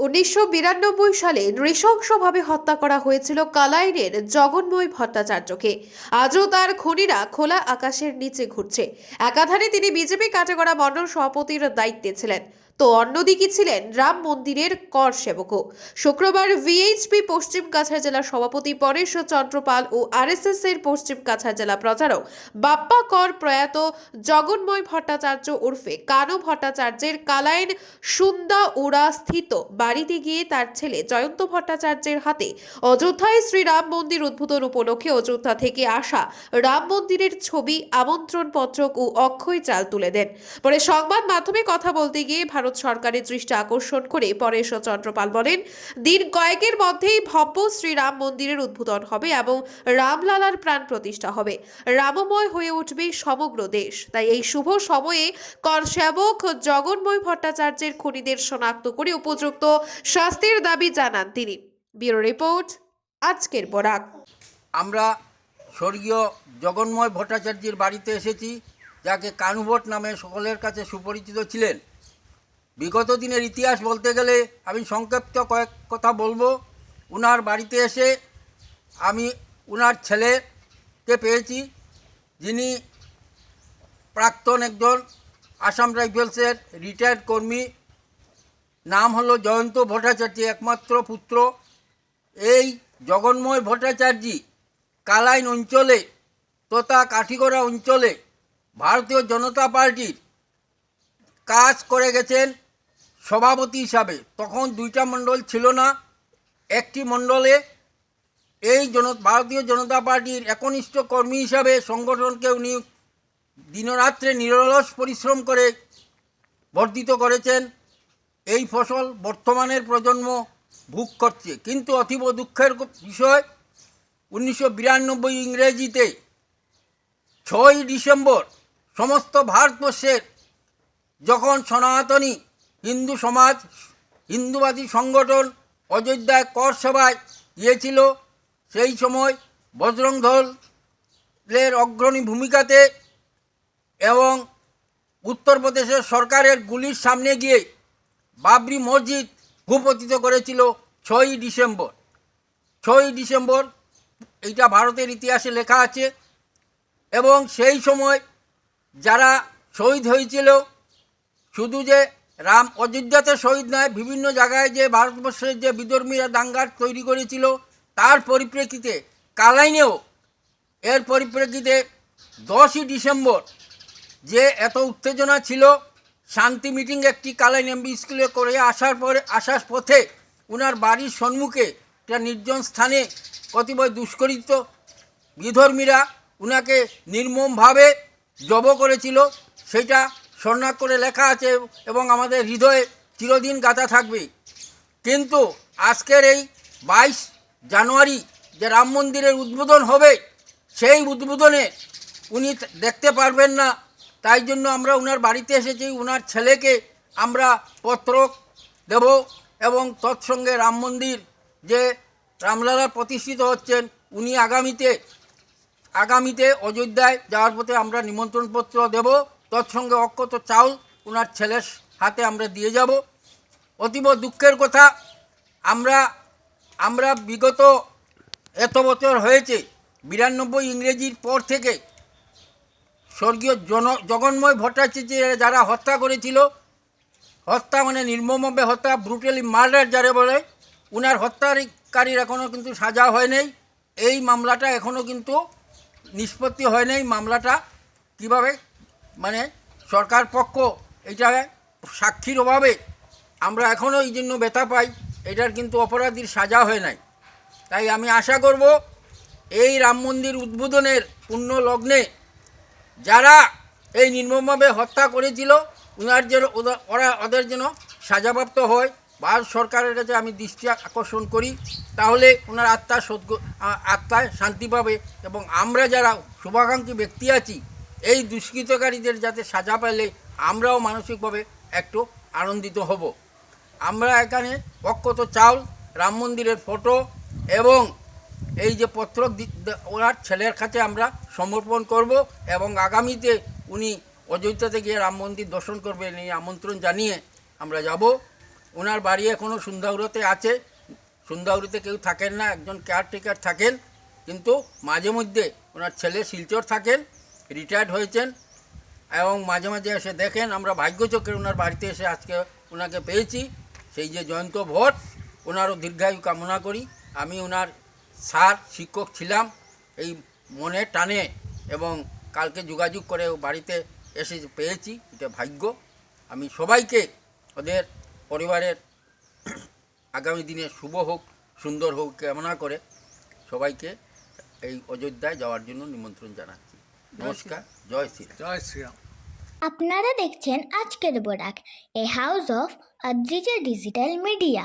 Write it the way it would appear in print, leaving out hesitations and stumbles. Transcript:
1992 সালে নৃশংসভাবে হত্যা করা হয়েছিল কালাইনের জগন্ময় ভট্টাচার্যকে। আজও তার খুনিরা খোলা আকাশের নিচে ঘুরছে। একাধারে তিনি বিজেপি কাটেগড়া মণ্ডল সভাপতির দায়িত্বে ছিলেন, তো অন্যদিকে ছিলেন রাম মন্দিরের কর সেবকও। শুক্রবার ভিএইচপি পশ্চিম কাছাড় জেলা সভাপতি পরেশ চন্দ্র পাল ও আরএসএস এর পশ্চিম কাছাড় জেলা প্রচারক বাপ্পা কর প্রয়াত জগন্ময় ভট্টাচার্য ওরফে কানু ভট্টাচার্যের কালাইন সুন্দা ওড়া স্থিত বাড়িতে গিয়ে তার ছেলে জয়ন্ত ভট্টাচার্যের হাতে অযোধ্যায় শ্রীরাম মন্দির উদ্বোধন উপলক্ষে অযোধ্যা থেকে আসা রাম মন্দিরের ছবি, আমন্ত্রণ পত্রক ও অক্ষয় চাল তুলে দেন। পরে সংবাদ মাধ্যমে কথা বলতে গিয়ে ভারত সরকারের দৃষ্টি আকর্ষণ করে পরেশ চন্দ্র পাল বলেন, দিন কয়েকের মধ্যেই ভব্য শ্রীরাম মন্দিরের উদ্বোধন হবে এবং রামলালার প্রাণ প্রতিষ্ঠা হবে। রামময় হয়ে উঠবে সমগ্র দেশ। তাই এই শুভ সময়ে কর সেবক জগন্ময় ভট্টাচার্যের খুনিদের শনাক্ত করে উপযুক্ত শাস্তির দাবি জানান তিনি। ব্যুরো রিপোর্ট, আজকের বরাক। আমরা স্বর্গীয় জগন্ময় ভট্টাচার্যের বাড়িতে এসেছি, যাকে কানুভট নামে সকলের কাছে সুপরিচিত ছিলেন। বিগত দিনের ইতিহাস বলতে গেলে আমি সংক্ষিপ্ত কয়েক কথা বলবো। উনার বাড়িতে এসে আমি উনার ছেলেকে পেয়েছি, যিনি প্রাক্তন একজন আসাম রাইফেলসের রিটায়ার্ড কর্মী। নাম হলো জয়ন্ত ভট্টাচার্য, একমাত্র পুত্র। এই জগন্ময় ভট্টাচার্য কালাইন অঞ্চলে তথা কাঠিগড়া অঞ্চলে ভারতীয় জনতা পার্টির কাজ করে গেছেন সভাপতি হিসাবে। তখন দুইটা মণ্ডল ছিল না, একটি মণ্ডলে এই ভারতীয় জনতা পার্টির একনিষ্ঠ কর্মী হিসাবে সংগঠনকে উনি দিনরাত্রে নিরলস পরিশ্রম করে বর্ধিত করেছেন। এই ফসল বর্তমানের প্রজন্ম ভোগ করছে। কিন্তু অতীব দুঃখের বিষয়, 1992 ইংরেজিতে 6 ডিসেম্বর সমস্ত ভারতবর্ষের যখন সনাতনী হিন্দু সমাজ, হিন্দুবাদী সংগঠন অযোধ্যায় কর সভায় গিয়েছিল, সেই সময় বজরং দলের অগ্রণী ভূমিকাতে এবং উত্তরপ্রদেশের সরকারের গুলির সামনে গিয়ে বাবরি মসজিদ ভূপতিত করেছিল 6 ডিসেম্বর। 6 ডিসেম্বর এইটা ভারতের ইতিহাসে লেখা আছে। এবং সেই সময় যারা শহীদ হয়েছিল, শুধু যে রাম অযোধ্যাতে শহীদ নয়, বিভিন্ন জায়গায় যে ভারতবর্ষের যে বিধর্মীরা দাঙ্গা তৈরি করেছিল, তার পরিপ্রেক্ষিতে কালাইনেও এর পরিপ্রেক্ষিতে 10ই ডিসেম্বর যে এত উত্তেজনা ছিল, শান্তি মিটিং একটি কালাইন এমবি স্কুলে করে আসার পথে উনার বাড়ির সম্মুখে একটা নির্জন স্থানে কতিপয় দুষ্কৃত বিধর্মীরা উনাকে নির্মমভাবে জব করেছিল। সেটা স্বর্ণাক্ষরে করে লেখা আছে এবং আমাদের হৃদয়ে চিরদিন গাঁথা থাকবে। কিন্তু আজকের এই 22 জানুয়ারি যে রাম মন্দিরের উদ্বোধন হবে, সেই উদ্বোধনে উনি দেখতে পারবেন না। তাই জন্য আমরা উনার বাড়িতে এসেছি। উনার ছেলেকে আমরা পত্র দেব এবং তৎসঙ্গে রাম মন্দির যে রামলালা প্রতিষ্ঠিত হচ্ছেন, উনি আগামীতে অযোধ্যায় যাওয়ার পথে আমরা নিমন্ত্রণপত্র দেব। তৎসঙ্গে অক্ষত চাউল উনার ছেলের হাতে আমরা দিয়ে যাব। অতীব দুঃখের কথা, আমরা বিগত এত বছর হয়েছে 92 ইংরেজির পর থেকে স্বর্গীয় জগন্ময় ভট্টাচার্য যারা হত্যা করেছিল, হত্যা মানে নির্মমভাবে হত্যা, ব্রুটালি মার্ডার যারা বলে, উনার হত্যাকারীর এখনও কিন্তু সাজা হয় নাই। এই মামলাটা এখনও কিন্তু নিষ্পত্তি হয় নাই। মামলাটা কিভাবে মানে সরকার পক্ষ এটা সাক্ষীর অভাবে আমরা এখনও এই জন্য ব্যথা পাই, এটার কিন্তু অপরাধীর সাজা হয় নাই। তাই আমি আশা করব এই রাম মন্দির উদ্বোধনের পূর্ণ লগ্নে যারা এই নির্মমভাবে হত্যা করেছিল ওদের যেন সাজাপ্রাপ্ত হয়। ভারত সরকারের কাছে আমি দৃষ্টি আকর্ষণ করি, তাহলে ওনার আত্মায় শান্তি পাবে এবং আমরা যারা শুভাকাঙ্ক্ষী ব্যক্তি আছি, এই দুষ্কৃতকারীদের যাতে সাজা পেলে আমরাও মানসিকভাবে একটু আনন্দিত হব। আমরা এখানে অক্ষত চাউল, রাম মন্দিরের ফটো এবং এই যে পত্র ওনার ছেলের কাছে আমরা সমর্পণ করব এবং আগামীতে উনি অযোধ্যাতে গিয়ে রাম মন্দির দর্শন করবেন এই আমন্ত্রণ জানিয়ে আমরা যাব। ওনার বাড়ি এখনও সন্ধ্যাউড়োতে আছে। সন্ধ্যাউড়িতে কেউ থাকেন না, একজন কেয়ারটেকার থাকেন, কিন্তু মাঝে মধ্যে ওনার ছেলে শিলচর থাকেন, রিটায়ার্ড হয়েছেন, এবং মাঝে মাঝে এসে দেখেন। আমরা ভাগ্যচক্রে ওনার বাড়িতে এসে আজকে ওনাকে পেয়েছি। সেই যে জয়ন্ত ভট্ট, ওনারও দীর্ঘায়ু কামনা করি। আমি ওনার স্যার শিক্ষক ছিলাম এই মনে টানে, এবং কালকে যোগাযোগ করে ও বাড়িতে এসে পেয়েছি, এটা ভাগ্য। আমি সবাইকে ওদের পরিবারের আগামী দিনে শুভ হোক, সুন্দর হোক কামনা করে সবাইকে এই অযোধ্যায় যাওয়ার জন্য নিমন্ত্রণ জানাচ্ছি। নমস্কার, জয় শ্রী জয় শ্রীরাম। আপনারা দেখছেন আজকের Barak, a house of Adrija digital media.